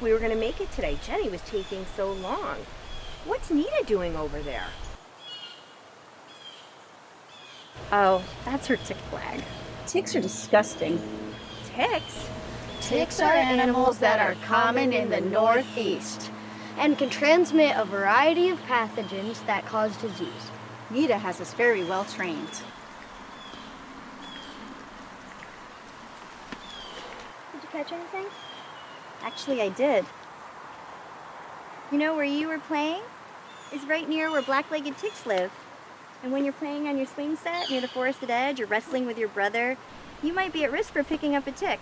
we were going to make it today. Jenny was taking so long. What's Nita doing over there? Oh, that's her tick flag. Ticks are disgusting. Ticks? Ticks are animals that are common in the Northeast and can transmit a variety of pathogens that cause disease. Nita has us very well trained. Did you catch anything? Actually, I did. You know where you were playing? Is right near where black-legged ticks live. And when you're playing on your swing set near the forested edge or wrestling with your brother, you might be at risk for picking up a tick.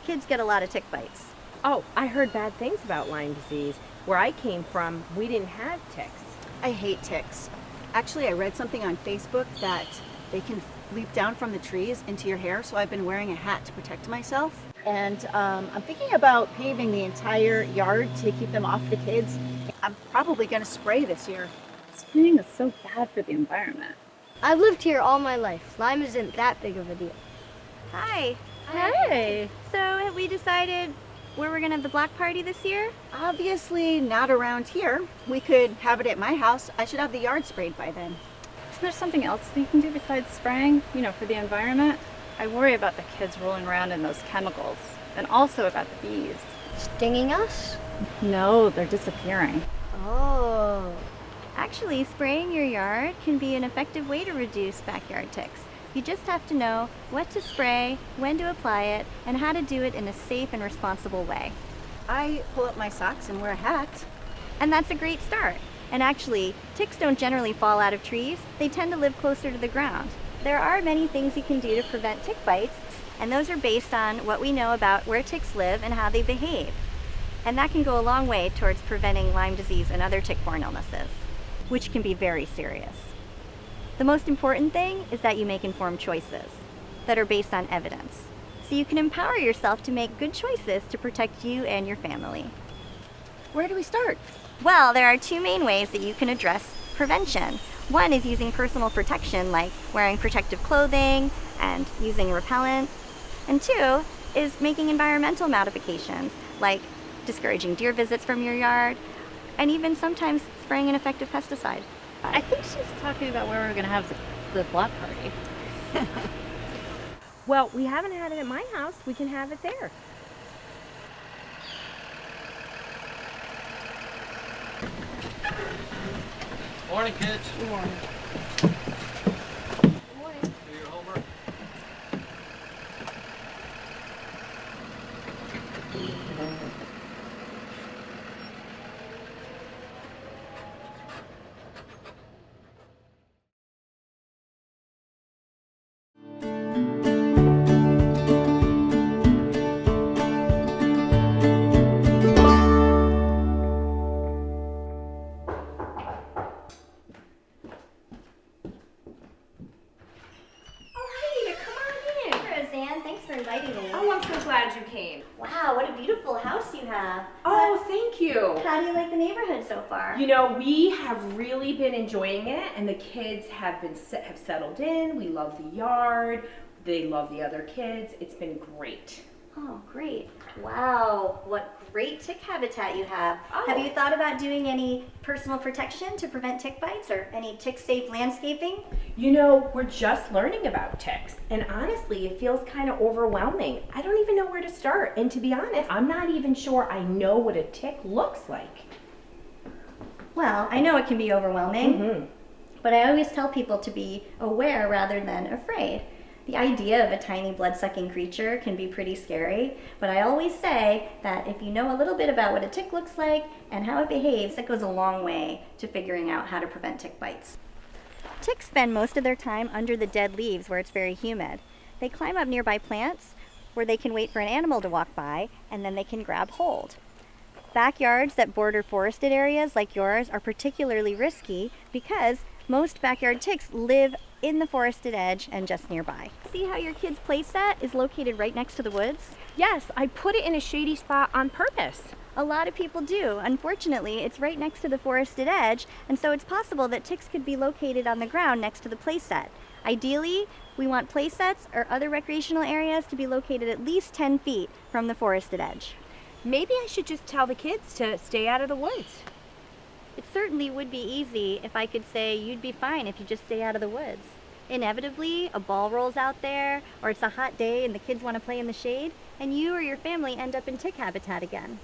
Kids get a lot of tick bites. Oh, I heard bad things about Lyme disease. Where I came from, we didn't have ticks. I hate ticks. Actually, I read something on Facebook that they can leap down from the trees into your hair, so I've been wearing a hat to protect myself. And I'm thinking about paving the entire yard to keep them off the kids. I'm probably going to spray this year. Spraying is so bad for the environment. I've lived here all my life. Lyme isn't that big of a deal. Hi. Hey. So have we decided where we're going to have the block party this year? Obviously not around here. We could have it at my house. I should have the yard sprayed by then. Isn't there something else that you can do besides spraying, for the environment? I worry about the kids rolling around in those chemicals, and also about the bees. Stinging us? No, they're disappearing. Oh. Actually, spraying your yard can be an effective way to reduce backyard ticks. You just have to know what to spray, when to apply it, and how to do it in a safe and responsible way. I pull up my socks and wear a hat. And that's a great start. And actually, ticks don't generally fall out of trees. They tend to live closer to the ground. There are many things you can do to prevent tick bites, and those are based on what we know about where ticks live and how they behave. And that can go a long way towards preventing Lyme disease and other tick-borne illnesses, which can be very serious. The most important thing is that you make informed choices that are based on evidence, so you can empower yourself to make good choices to protect you and your family. Where do we start? Well, there are two main ways that you can address prevention. One is using personal protection, like wearing protective clothing and using repellent. And two is making environmental modifications, like discouraging deer visits from your yard, and even sometimes spraying an effective pesticide. I think she's talking about where we're going to have the block party. Well, we haven't had it at my house. We can have it there. Morning, kids. Good morning. Do your homework. Roseanne, thanks for inviting me. Oh, I'm so glad you came. Wow, what a beautiful house you have. Oh, thank you. How do you like the neighborhood so far? We have really been enjoying it, and the kids have settled in. We love the yard. They love the other kids. It's been great. Oh, great. Wow, what great tick habitat you have. Oh. Have you thought about doing any personal protection to prevent tick bites or any tick-safe landscaping? We're just learning about ticks, and honestly, it feels kind of overwhelming. I don't even know where to start, and to be honest, I'm not even sure I know what a tick looks like. Well, I know it can be overwhelming, Mm-hmm. but I always tell people to be aware rather than afraid. The idea of a tiny blood-sucking creature can be pretty scary, but I always say that if you know a little bit about what a tick looks like and how it behaves, that goes a long way to figuring out how to prevent tick bites. Ticks spend most of their time under the dead leaves where it's very humid. They climb up nearby plants where they can wait for an animal to walk by, and then they can grab hold. Backyards that border forested areas like yours are particularly risky because most backyard ticks live in the forested edge and just nearby. See how your kid's playset is located right next to the woods? Yes, I put it in a shady spot on purpose. A lot of people do. Unfortunately, it's right next to the forested edge, and so it's possible that ticks could be located on the ground next to the playset. Ideally, we want playsets or other recreational areas to be located at least 10 feet from the forested edge. Maybe I should just tell the kids to stay out of the woods. It certainly would be easy if I could say you'd be fine if you just stay out of the woods. Inevitably, a ball rolls out there, or it's a hot day and the kids want to play in the shade, and you or your family end up in tick habitat again.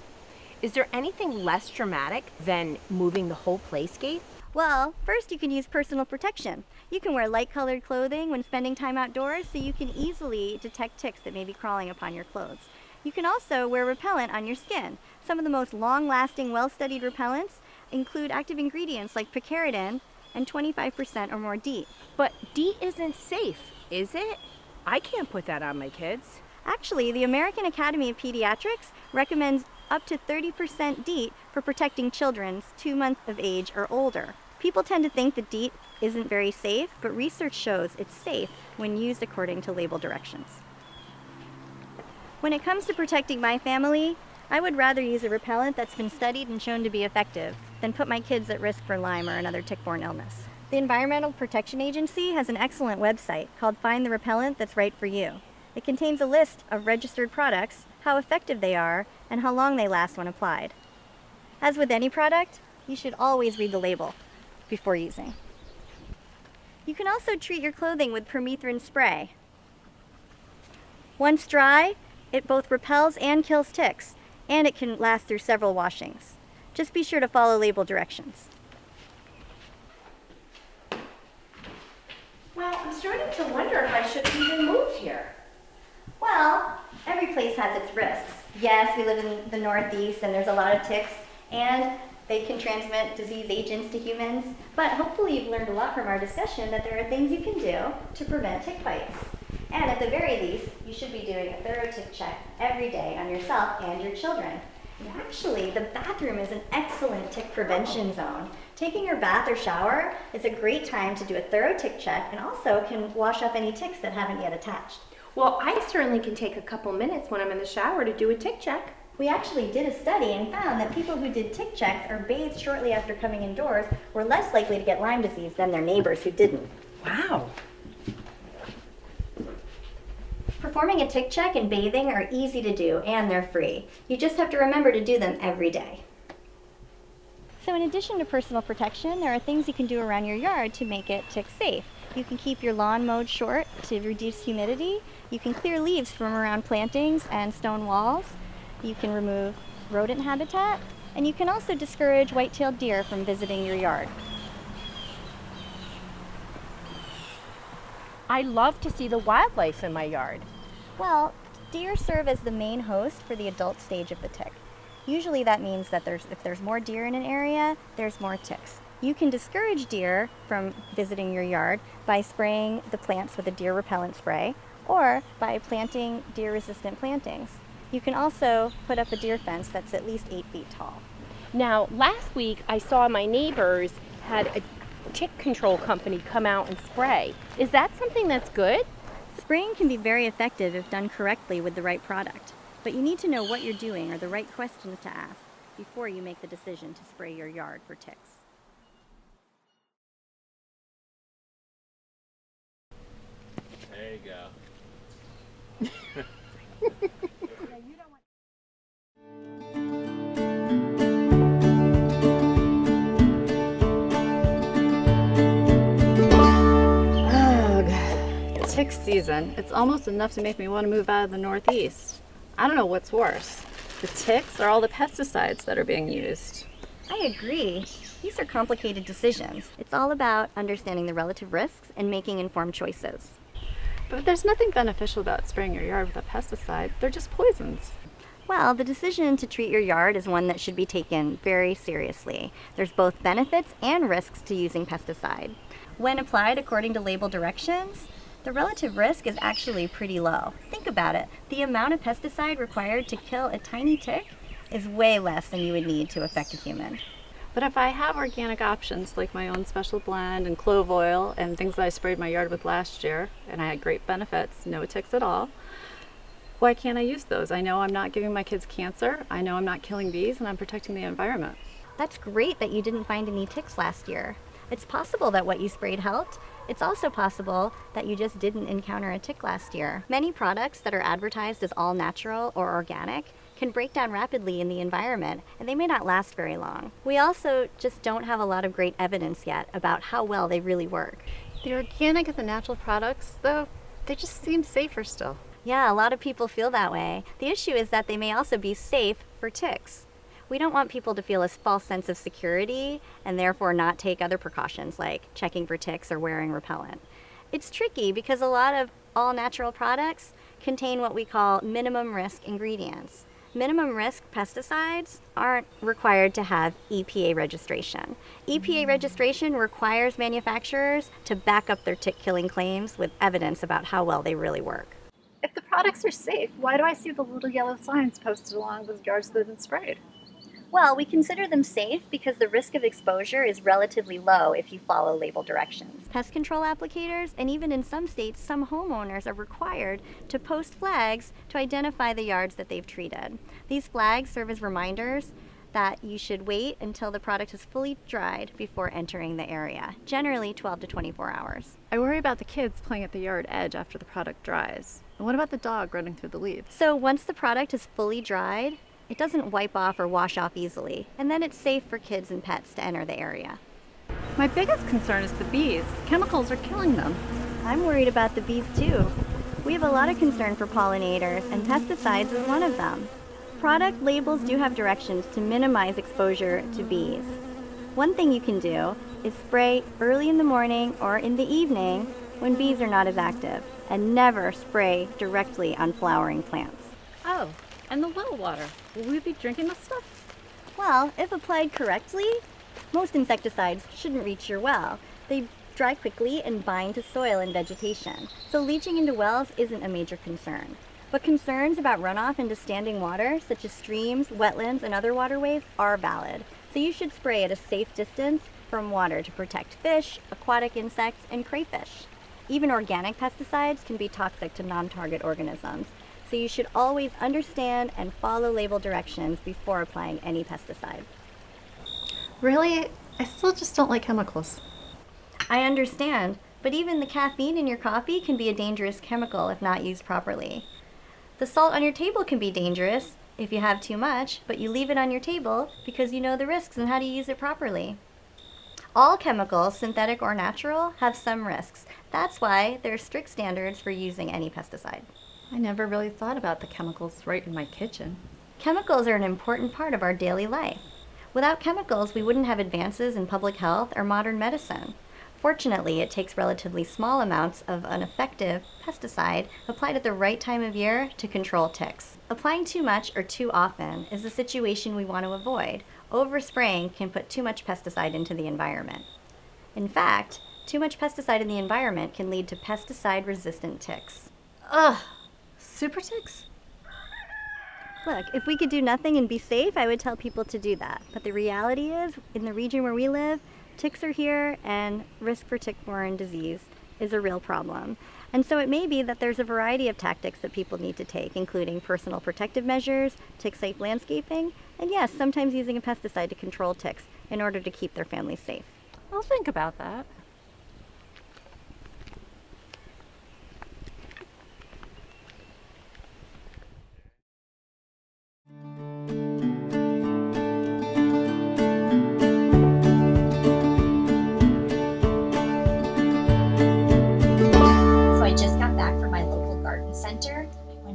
Is there anything less dramatic than moving the whole playscape? Well, first you can use personal protection. You can wear light-colored clothing when spending time outdoors so you can easily detect ticks that may be crawling upon your clothes. You can also wear repellent on your skin. Some of the most long-lasting, well-studied repellents include active ingredients like picaridin and 25% or more DEET. But DEET isn't safe, is it? I can't put that on my kids. Actually, the American Academy of Pediatrics recommends up to 30% DEET for protecting children 2 months of age or older. People tend to think that DEET isn't very safe, but research shows it's safe when used according to label directions. When it comes to protecting my family, I would rather use a repellent that's been studied and shown to be effective than put my kids at risk for Lyme or another tick-borne illness. The Environmental Protection Agency has an excellent website called Find the Repellent That's Right for You. It contains a list of registered products, how effective they are, and how long they last when applied. As with any product, you should always read the label before using. You can also treat your clothing with permethrin spray. Once dry, it both repels and kills ticks, and it can last through several washings. Just be sure to follow label directions. Well, I'm starting to wonder if I should have even moved here. Well, every place has its risks. Yes, we live in the Northeast and there's a lot of ticks, and they can transmit disease agents to humans, but hopefully you've learned a lot from our discussion that there are things you can do to prevent tick bites. And at the very least, you should be doing a thorough tick check every day on yourself and your children. And actually, the bathroom is an excellent tick prevention zone. Taking your bath or shower is a great time to do a thorough tick check and also can wash up any ticks that haven't yet attached. Well, I certainly can take a couple minutes when I'm in the shower to do a tick check. We actually did a study and found that people who did tick checks or bathed shortly after coming indoors were less likely to get Lyme disease than their neighbors who didn't. Wow. Performing a tick check and bathing are easy to do and they're free. You just have to remember to do them every day. So in addition to personal protection, there are things you can do around your yard to make it tick safe. You can keep your lawn mowed short to reduce humidity. You can clear leaves from around plantings and stone walls. You can remove rodent habitat. And you can also discourage white-tailed deer from visiting your yard. I love to see the wildlife in my yard. Well, deer serve as the main host for the adult stage of the tick. Usually that means that if there's more deer in an area, there's more ticks. You can discourage deer from visiting your yard by spraying the plants with a deer repellent spray or by planting deer-resistant plantings. You can also put up a deer fence that's at least 8 feet tall. Now, last week I saw my neighbors had a tick control company come out and spray. Is that something that's good? Spraying can be very effective if done correctly with the right product, but you need to know what you're doing or the right questions to ask before you make the decision to spray your yard for ticks. There you go. Tick season. It's almost enough to make me want to move out of the Northeast. I don't know what's worse, the ticks or all the pesticides that are being used. I agree. These are complicated decisions. It's all about understanding the relative risks and making informed choices. But there's nothing beneficial about spraying your yard with a pesticide. They're just poisons. Well, the decision to treat your yard is one that should be taken very seriously. There's both benefits and risks to using pesticide. When applied according to label directions, the relative risk is actually pretty low. Think about it. The amount of pesticide required to kill a tiny tick is way less than you would need to affect a human. But if I have organic options like my own special blend and clove oil and things that I sprayed my yard with last year, and I had great benefits, no ticks at all, why can't I use those? I know I'm not giving my kids cancer, I know I'm not killing bees, and I'm protecting the environment. That's great that you didn't find any ticks last year. It's possible that what you sprayed helped, It's also possible that you just didn't encounter a tick last year. Many products that are advertised as all natural or organic can break down rapidly in the environment, and they may not last very long. We also just don't have a lot of great evidence yet about how well they really work. The organic and the natural products, though, they just seem safer still. Yeah, a lot of people feel that way. The issue is that they may also be safe for ticks. We don't want people to feel a false sense of security and therefore not take other precautions like checking for ticks or wearing repellent. It's tricky because a lot of all natural products contain what we call minimum risk ingredients. Minimum risk pesticides aren't required to have EPA registration. EPA registration requires manufacturers to back up their tick-killing claims with evidence about how well they really work. If the products are safe, why do I see the little yellow signs posted along the yards that have been sprayed? Well, we consider them safe because the risk of exposure is relatively low if you follow label directions. Pest control applicators, and even in some states, some homeowners are required to post flags to identify the yards that they've treated. These flags serve as reminders that you should wait until the product is fully dried before entering the area, generally 12 to 24 hours. I worry about the kids playing at the yard edge after the product dries. And what about the dog running through the leaves? So once the product is fully dried, it doesn't wipe off or wash off easily, and then it's safe for kids and pets to enter the area. My biggest concern is the bees. Chemicals are killing them. I'm worried about the bees too. We have a lot of concern for pollinators, and pesticides is one of them. Product labels do have directions to minimize exposure to bees. One thing you can do is spray early in the morning or in the evening when bees are not as active, and never spray directly on flowering plants. Oh, and the well water. Will we be drinking this stuff? Well, if applied correctly, most insecticides shouldn't reach your well. They dry quickly and bind to soil and vegetation, so leaching into wells isn't a major concern. But concerns about runoff into standing water, such as streams, wetlands, and other waterways, are valid. So you should spray at a safe distance from water to protect fish, aquatic insects, and crayfish. Even organic pesticides can be toxic to non-target organisms. So you should always understand and follow label directions before applying any pesticide. Really? I still just don't like chemicals. I understand, but even the caffeine in your coffee can be a dangerous chemical if not used properly. The salt on your table can be dangerous if you have too much, but you leave it on your table because you know the risks and how to use it properly. All chemicals, synthetic or natural, have some risks. That's why there are strict standards for using any pesticide. I never really thought about the chemicals right in my kitchen. Chemicals are an important part of our daily life. Without chemicals, we wouldn't have advances in public health or modern medicine. Fortunately, it takes relatively small amounts of an effective pesticide applied at the right time of year to control ticks. Applying too much or too often is a situation we want to avoid. Overspraying can put too much pesticide into the environment. In fact, too much pesticide in the environment can lead to pesticide-resistant ticks. Ugh! Super ticks? Look, if we could do nothing and be safe, I would tell people to do that. But the reality is, in the region where we live, ticks are here and risk for tick-borne disease is a real problem. And so it may be that there's a variety of tactics that people need to take, including personal protective measures, tick-safe landscaping, and yes, sometimes using a pesticide to control ticks in order to keep their families safe. I'll think about that.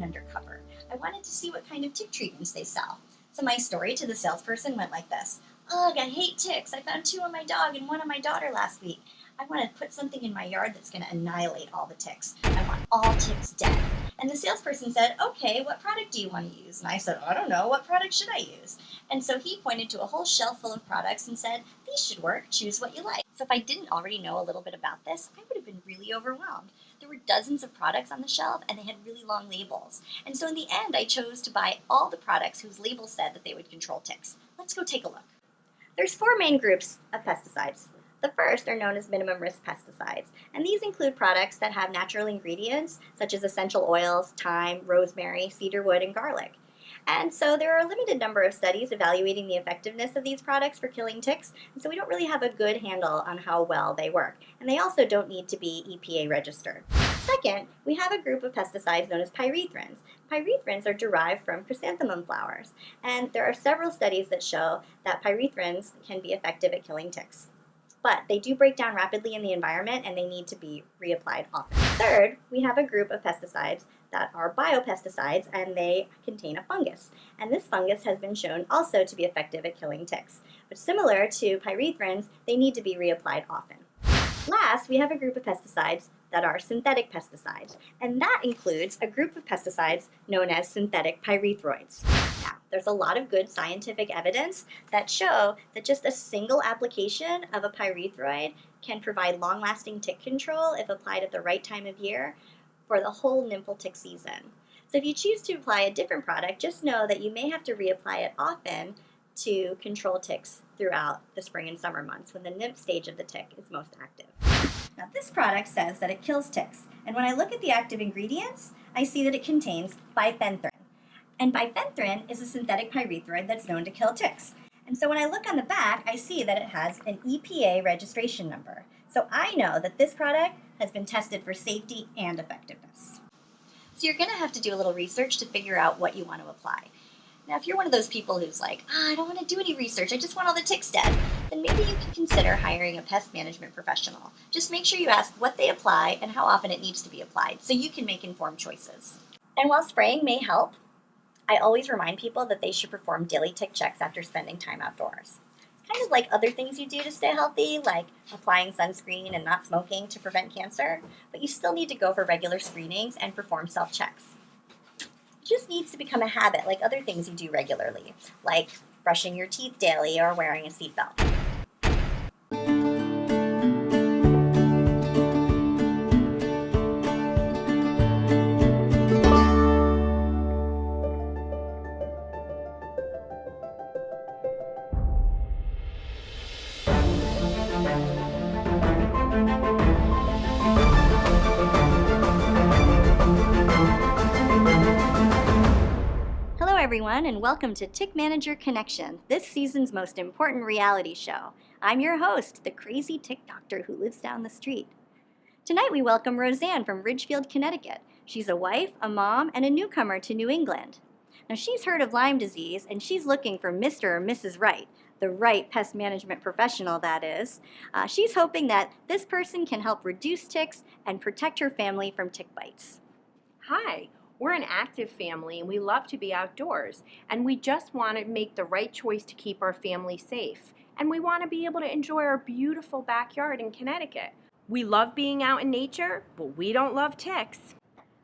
Undercover. I wanted to see what kind of tick treatments they sell. So my story to the salesperson went like this. Ugh, I hate ticks. I found 2 on my dog and 1 on my daughter last week. I want to put something in my yard that's going to annihilate all the ticks. I want all ticks dead. And the salesperson said, okay, what product do you want to use? And I said, I don't know. What product should I use? And so he pointed to a whole shelf full of products and said, these should work. Choose what you like. So if I didn't already know a little bit about this, I would have been really overwhelmed. There were dozens of products on the shelf and they had really long labels. And so in the end, I chose to buy all the products whose labels said that they would control ticks. Let's go take a look. There's 4 main groups of pesticides. The first are known as minimum risk pesticides, and these include products that have natural ingredients such as essential oils, thyme, rosemary, cedarwood, and garlic. And so there are a limited number of studies evaluating the effectiveness of these products for killing ticks, and so we don't really have a good handle on how well they work. And they also don't need to be EPA registered. Second, we have a group of pesticides known as pyrethrins. Pyrethrins are derived from chrysanthemum flowers, and there are several studies that show that pyrethrins can be effective at killing ticks. But they do break down rapidly in the environment and they need to be reapplied often. Third, we have a group of pesticides that are biopesticides and they contain a fungus. And this fungus has been shown also to be effective at killing ticks. But similar to pyrethrins, they need to be reapplied often. Last, we have a group of pesticides that are synthetic pesticides, and that includes a group of pesticides known as synthetic pyrethroids. Now, there's a lot of good scientific evidence that show that just a single application of a pyrethroid can provide long-lasting tick control if applied at the right time of year for the whole nymphal tick season. So if you choose to apply a different product, just know that you may have to reapply it often to control ticks throughout the spring and summer months when the nymph stage of the tick is most active. Now this product says that it kills ticks, and when I look at the active ingredients, I see that it contains bifenthrin. And bifenthrin is a synthetic pyrethroid that's known to kill ticks. And so when I look on the back, I see that it has an EPA registration number. So I know that this product has been tested for safety and effectiveness. So you're going to have to do a little research to figure out what you want to apply. Now, if you're one of those people who's like, I don't want to do any research, I just want all the ticks dead, then maybe you can consider hiring a pest management professional. Just make sure you ask what they apply and how often it needs to be applied so you can make informed choices. And while spraying may help, I always remind people that they should perform daily tick checks after spending time outdoors. Kind of like other things you do to stay healthy, like applying sunscreen and not smoking to prevent cancer, but you still need to go for regular screenings and perform self-checks. Just needs to become a habit like other things you do regularly, like brushing your teeth daily or wearing a seatbelt. Hello everyone, and welcome to Tick Manager Connection, this season's most important reality show. I'm your host, the crazy tick doctor who lives down the street. Tonight we welcome Roseanne from Ridgefield, Connecticut. She's a wife, a mom, and a newcomer to New England. Now she's heard of Lyme disease, and she's looking for Mr. or Mrs. Right, the right pest management professional, that is. She's hoping that this person can help reduce ticks and protect her family from tick bites. Hi. We're an active family and we love to be outdoors, and we just want to make the right choice to keep our family safe. And we want to be able to enjoy our beautiful backyard in Connecticut. We love being out in nature, but we don't love ticks.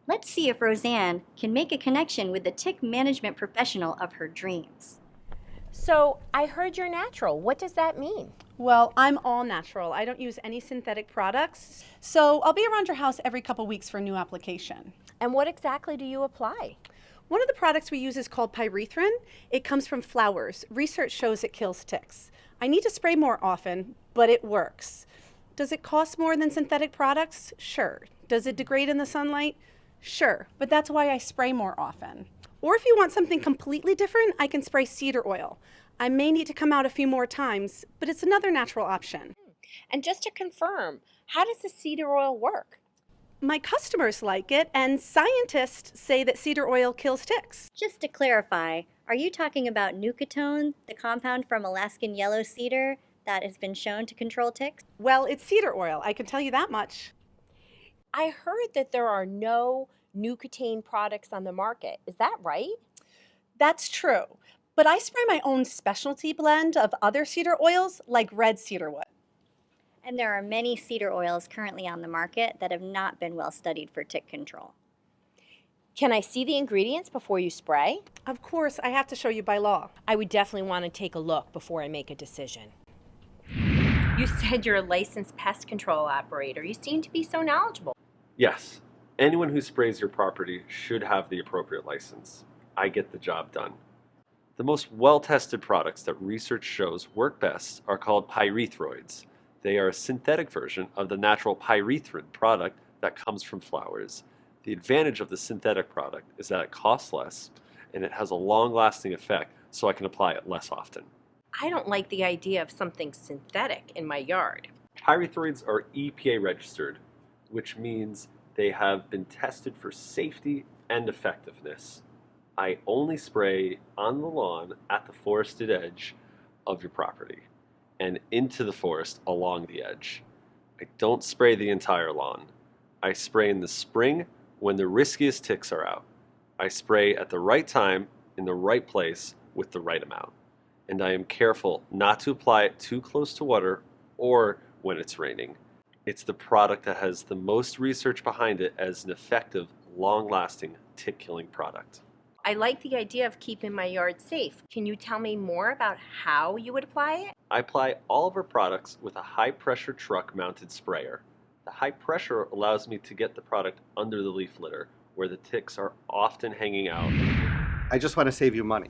Let's see if Roseanne can make a connection with the tick management professional of her dreams. So I heard you're natural. What does that mean? Well, I'm all natural. I don't use any synthetic products. So I'll be around your house every couple weeks for a new application. And what exactly do you apply? One of the products we use is called pyrethrin. It comes from flowers. Research shows it kills ticks. I need to spray more often, but it works. Does it cost more than synthetic products? Sure. Does it degrade in the sunlight? Sure, but that's why I spray more often. Or if you want something completely different, I can spray cedar oil. I may need to come out a few more times, but it's another natural option. And just to confirm, how does the cedar oil work? My customers like it, and scientists say that cedar oil kills ticks. Just to clarify, are you talking about nucatone, the compound from Alaskan yellow cedar that has been shown to control ticks? Well, it's cedar oil, I can tell you that much. I heard that there are no nucatane products on the market. Is that right? That's true, but I spray my own specialty blend of other cedar oils like red cedarwood. And there are many cedar oils currently on the market that have not been well studied for tick control. Can I see the ingredients before you spray? Of course, I have to show you by law. I would definitely want to take a look before I make a decision. You said you're a licensed pest control operator. You seem to be so knowledgeable. Yes, anyone who sprays your property should have the appropriate license. I get the job done. The most well-tested products that research shows work best are called pyrethroids. They are a synthetic version of the natural pyrethrin product that comes from flowers. The advantage of the synthetic product is that it costs less, and it has a long-lasting effect, so I can apply it less often. I don't like the idea of something synthetic in my yard. Pyrethroids are EPA registered, which means they have been tested for safety and effectiveness. I only spray on the lawn at the forested edge of your property and into the forest along the edge. I don't spray the entire lawn. I spray in the spring when the riskiest ticks are out. I spray at the right time, in the right place, with the right amount. And I am careful not to apply it too close to water or when it's raining. It's the product that has the most research behind it as an effective, long-lasting, tick-killing product. I like the idea of keeping my yard safe. Can you tell me more about how you would apply it? I apply all of our products with a high-pressure truck-mounted sprayer. The high pressure allows me to get the product under the leaf litter, where the ticks are often hanging out. I just want to save you money.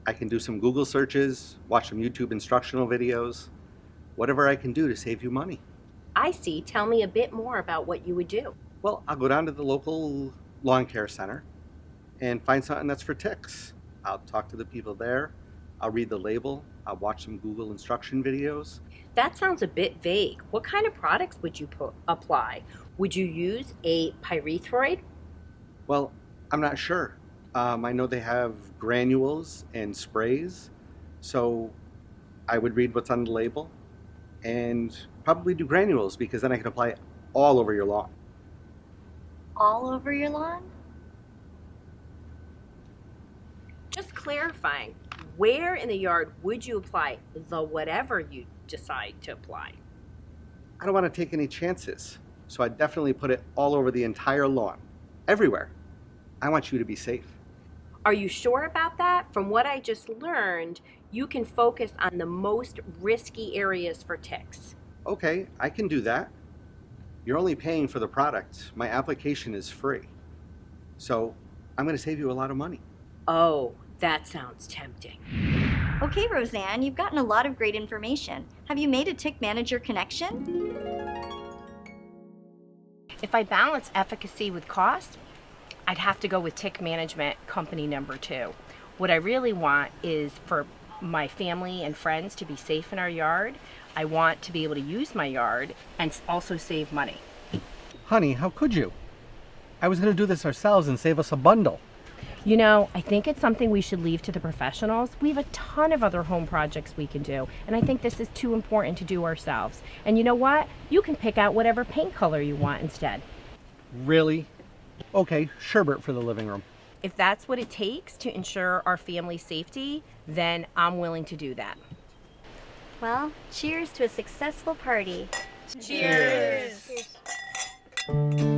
I can do some Google searches, watch some YouTube instructional videos, whatever I can do to save you money. I see. Tell me a bit more about what you would do. Well, I'll go down to the local lawn care center and find something that's for ticks. I'll talk to the people there. I'll read the label. I'll watch some Google instruction videos. That sounds a bit vague. What kind of products would you apply? Would you use a pyrethroid? Well, I'm not sure. I know they have granules and sprays, so I would read what's on the label and probably do granules because then I can apply it all over your lawn. All over your lawn? Just clarifying, where in the yard would you apply the whatever you decide to apply? I don't want to take any chances, so I definitely put it all over the entire lawn, everywhere. I want you to be safe. Are you sure about that? From what I just learned, you can focus on the most risky areas for ticks. Okay, I can do that. You're only paying for the product. My application is free. So I'm going to save you a lot of money. Oh, that sounds tempting. Okay, Roseanne, you've gotten a lot of great information. Have you made a tick manager connection? If I balance efficacy with cost, I'd have to go with tick management company number 2. What I really want is for my family and friends to be safe in our yard. I want to be able to use my yard and also save money. Honey, how could you? I was going to do this ourselves and save us a bundle. You know, I think it's something we should leave to the professionals. We have a ton of other home projects we can do, and I think this is too important to do ourselves. And you know what? You can pick out whatever paint color you want instead. Really? Okay, sherbet for the living room. If that's what it takes to ensure our family's safety, then I'm willing to do that. Well, cheers to a successful party. Cheers! Cheers.